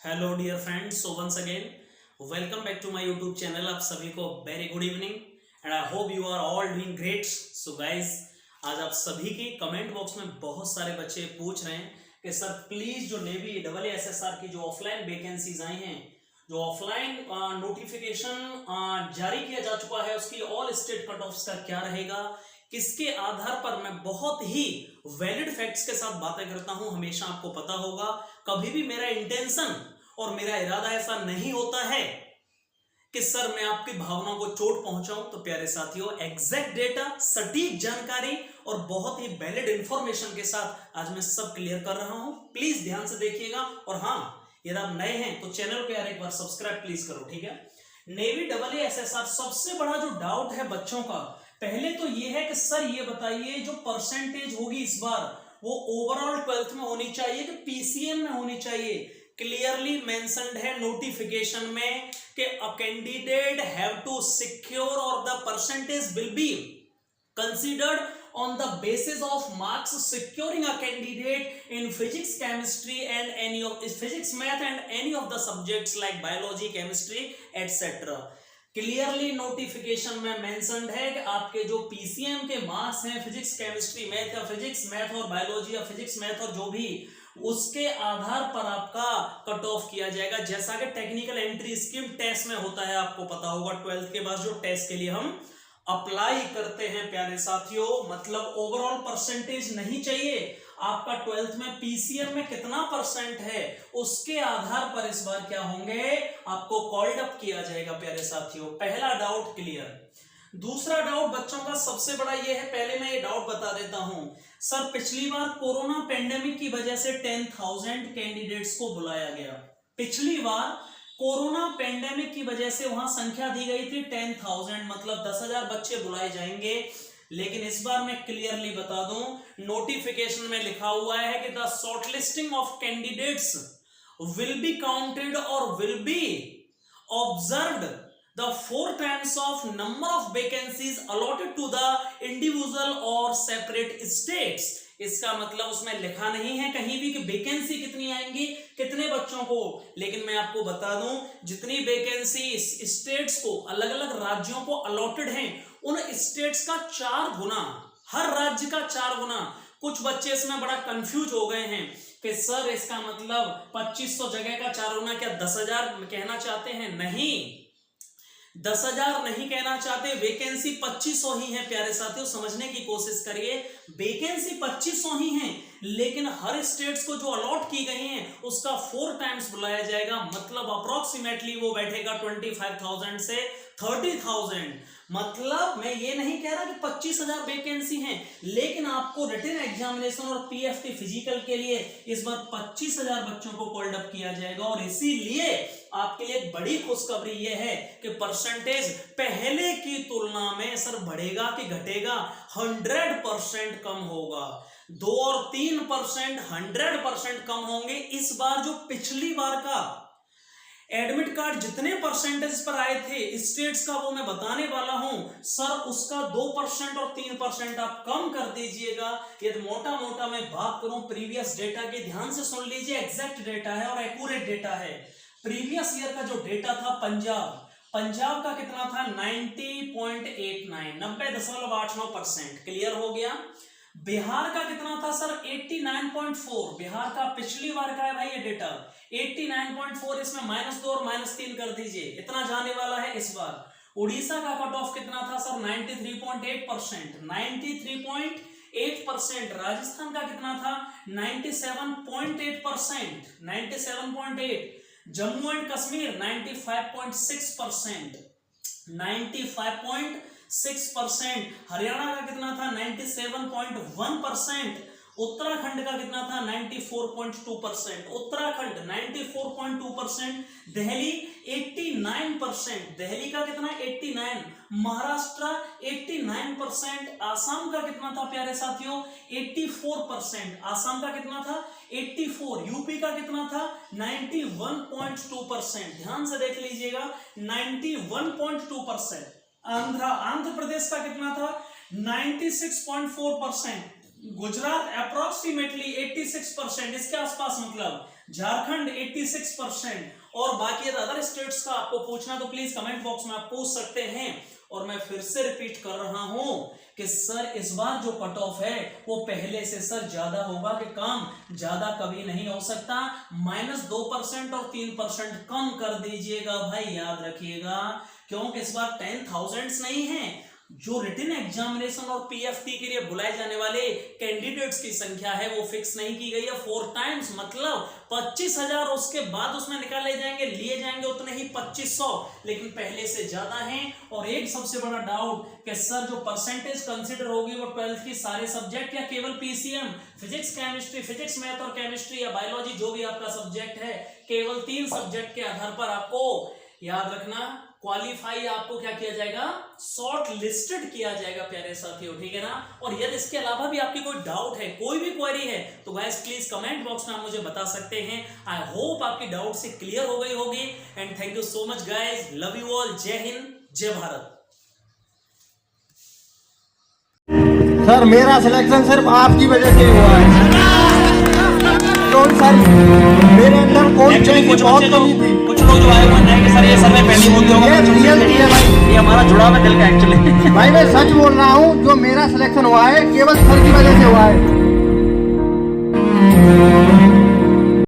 Hello dear friends, so once again welcome back to my YouTube channel. आप सभी को very good evening and I hope you are all doing great. So guys, आज आप सभी की comment box में बहुत सारे बच्चे पूछ रहे हैं कि सर प्लीज जो नेवी ASSR की जो ऑफलाइन वैकेंसीज आई हैं, जो ऑफलाइन नोटिफिकेशन जारी किया जा चुका है, उसकी ऑल स्टेट कट ऑफ्स का क्या रहेगा, किसके आधार पर। मैं बहुत ही वैलिड फैक्ट्स के साथ बातें करता हूं, हमेशा आपको पता होगा। कभी भी मेरा इंटेंशन और मेरा इरादा ऐसा नहीं होता है कि सर मैं आपकी भावनाओं को चोट पहुंचाऊं। तो प्यारे साथियों, एग्जैक्ट डेटा, सटीक जानकारी और बहुत ही वैलिड इंफॉर्मेशन के साथ आज मैं सब क्लियर कर रहा हूं। प्लीज ध्यान से देखिएगा। और हाँ, यदि आप नए हैं तो चैनल को यार एक बार सब्सक्राइब प्लीज करो, ठीक है। नेवी ASSR सबसे बड़ा जो डाउट है बच्चों का, पहले तो ये है कि सर ये बताइए जो परसेंटेज होगी इस बार वो ओवरऑल 12th में होनी चाहिए कि PCM में होनी चाहिए। क्लियरली मेंशन्ड है नोटिफिकेशन में कि a candidate have to secure और the percentage will be considered on the basis of marks securing a candidate in physics, chemistry and any of physics, math and any of the subjects like biology, chemistry etc. Clearly notification में mentioned है कि आपके जो PCM के marks हैं physics, chemistry, math या physics, math और biology या फिजिक्स, मैथ और जो भी, उसके आधार पर आपका कट ऑफ किया जाएगा। जैसा कि टेक्निकल एंट्री स्कीम टेस्ट में होता है, आपको पता होगा 12th के बाद जो टेस्ट के लिए हम अप्लाई करते हैं प्यारे साथियों। मतलब ओवरऑल परसेंटेज नहीं चाहिए, आपका 12th में PCM में कितना परसेंट है उसके आधार पर इस बार क्या होंगे, आपको कॉल्ड अप किया जाएगा प्यारे साथियों। पहला डाउट क्लियर। दूसरा डाउट बच्चों का सबसे बड़ा ये है, पहले मैं ये डाउट बता देता हूं। सर पिछली बार कोरोना पेंडेमिक की वजह से 10,000 कैंडिडेट्स को बुलाया गया। पिछली बार कोरोना पेंडेमिक की वजह से वहां संख्या दी गई थी 10,000, मतलब 10,000 बच्चे बुलाए जाएंगे। लेकिन इस बार मैं क्लियरली बता दूं, नोटिफिकेशन में लिखा हुआ है कि the shortlisting of candidates will be counted और will be observed the 4 times of number of vacancies allotted to the individual or separate states। इसका मतलब उसमें लिखा नहीं है कहीं भी कि वैकेंसी कितनी आएंगी, कितने बच्चों को। लेकिन मैं आपको बता दूं, जितनी वैकेंसी स्टेट्स को, अलग अलग राज्यों को अलॉटेड हैं, उन स्टेट्स का 4 गुना, हर राज्य का 4 गुना। कुछ बच्चे इसमें बड़ा कंफ्यूज हो गए हैं कि सर इसका मतलब 2500 जगह का 4 गुना क्या 10,000 कहना चाहते हैं? नहीं, 10,000 नहीं कहना चाहते, वैकेंसी 2500 ही है प्यारे साथियों। समझने की कोशिश करिए, वैकेंसी 2500 ही है, लेकिन हर स्टेट्स को जो अलॉट की गई हैं उसका 4 टाइम्स बुलाया जाएगा। मतलब अप्रोक्सीमेटली वो बैठेगा 25,000 से 30,000। मतलब मैं ये नहीं कह रहा कि 25,000 वैकेंसी हैं, लेकिन आपको रिटन एग्जामिनेशन और PFT फिजिकल के लिए इस बार 25,000 बच्चों को कॉल्ड अप किया जाएगा। और इसीलिए आपके लिए एक बड़ी खुशखबरी यह है कि परसेंटेज पहले की तुलना में सर बढ़ेगा कि घटेगा? 100% कम होगा। 2 और 3% 100% कम होंगे। इस बार जो पिछली बार का एडमिट कार्ड जितने परसेंटेज पर आए थे स्टेट्स का, वो मैं बताने वाला हूं सर, उसका 2% और 3% आप कम कर दीजिएगा। यदि मोटा मोटा मैं बात करूं प्रीवियस डेटा की, ध्यान से सुन लीजिए, एग्जैक्ट डेटा है और एक्यूरेट डेटा है। प्रीवियस ईयर का जो डेटा था पंजाब का कितना था? 90.89, 90.89%। क्लियर हो गया। बिहार का कितना था सर? 89.4। बिहार का पिछली बार का है भाई ये डेटा 89.4। इसमें -2 और -3 कर दीजिए, इतना जाने वाला है इस बार। उड़ीसा का कट ऑफ कितना था सर? 93.8%, 93.8%। राजस्थान का कितना था? 97.8%, 97.8। जम्मू एंड कश्मीर 95.6%, 95.6%। हरियाणा का कितना था? 97.1%। उत्तराखंड का कितना था? 94.2%। उत्तराखंड 94.2%। दिल्ली 89%। दिल्ली का कितना? 89। महाराष्ट्र 89%। आसाम का कितना था प्यारे साथियों? 84%। आसाम का कितना था? 84। यूपी का कितना था? 91.2%। ध्यान से देख लीजिएगा, 91.2%। आंध्र प्रदेश का कितना था? 96.4%। गुजरात अप्रोक्सीमेटली 86%, इसके आसपास, मतलब झारखंड 86%, और बाकी अदर स्टेट्स का आपको पूछना तो प्लीज कमेंट बॉक्स में आप पूछ सकते हैं। और मैं फिर से रिपीट कर रहा हूं कि सर इस बार जो कट ऑफ है वो पहले से सर ज्यादा होगा कि कम, ज्यादा कभी नहीं हो सकता। -2% और 3% कम कर दीजिएगा भाई, याद रखिएगा, क्योंकि इस बार 10,000 नहीं है। जो रिटन एग्जामिनेशन और पीएफटी के लिए बुलाए जाने वाले कैंडिडेट्स की संख्या है वो फिक्स नहीं की गई है 4 टाइम्स, मतलब 25,000, उसके बाद उसमें निकाले जाएंगे, लिए जाएंगे उतने ही 2500, लेकिन पहले से ज्यादा हैं। और एक सबसे बड़ा डाउट कि सर जो परसेंटेज कंसीडर होगी वो 12th की सारे सब्जेक्ट या केवल PCM, physics chemistry, physics math और केमिस्ट्री या बायोलॉजी, जो भी आपका सब्जेक्ट है, केवल 3 सब्जेक्ट के आधार पर आपको याद रखना क्वालिफाई, आपको क्या किया जाएगा, शॉर्ट लिस्टेड किया जाएगा प्यारे साथियों, ठीक है ना। और यदि इसके अलावा भी आपकी कोई डाउट है, कोई भी क्वेरी है, तो गाइस प्लीज कमेंट बॉक्स में आप मुझे बता सकते हैं। आई होप आपकी डाउट से क्लियर हो गई होगी। And thank you so much guys, love you all, जय हिंद, जय भारत। सर मेरा सिलेक्शन सिर्फ आपकी वजह से हुआ है। कौन सर, मेरे अंदर कौन चीज बहुत कमी थी। कुछ लोग जो आए हुए हैं कि सर ये सर में पहली होती होगा, ये भाई, ये हमारा जुड़ाव है दिल का एक्चुअली। भाई मैं सच बोल रहा हूँ, जो मेरा सिलेक्शन हुआ है केवल सर की वजह से हुआ है।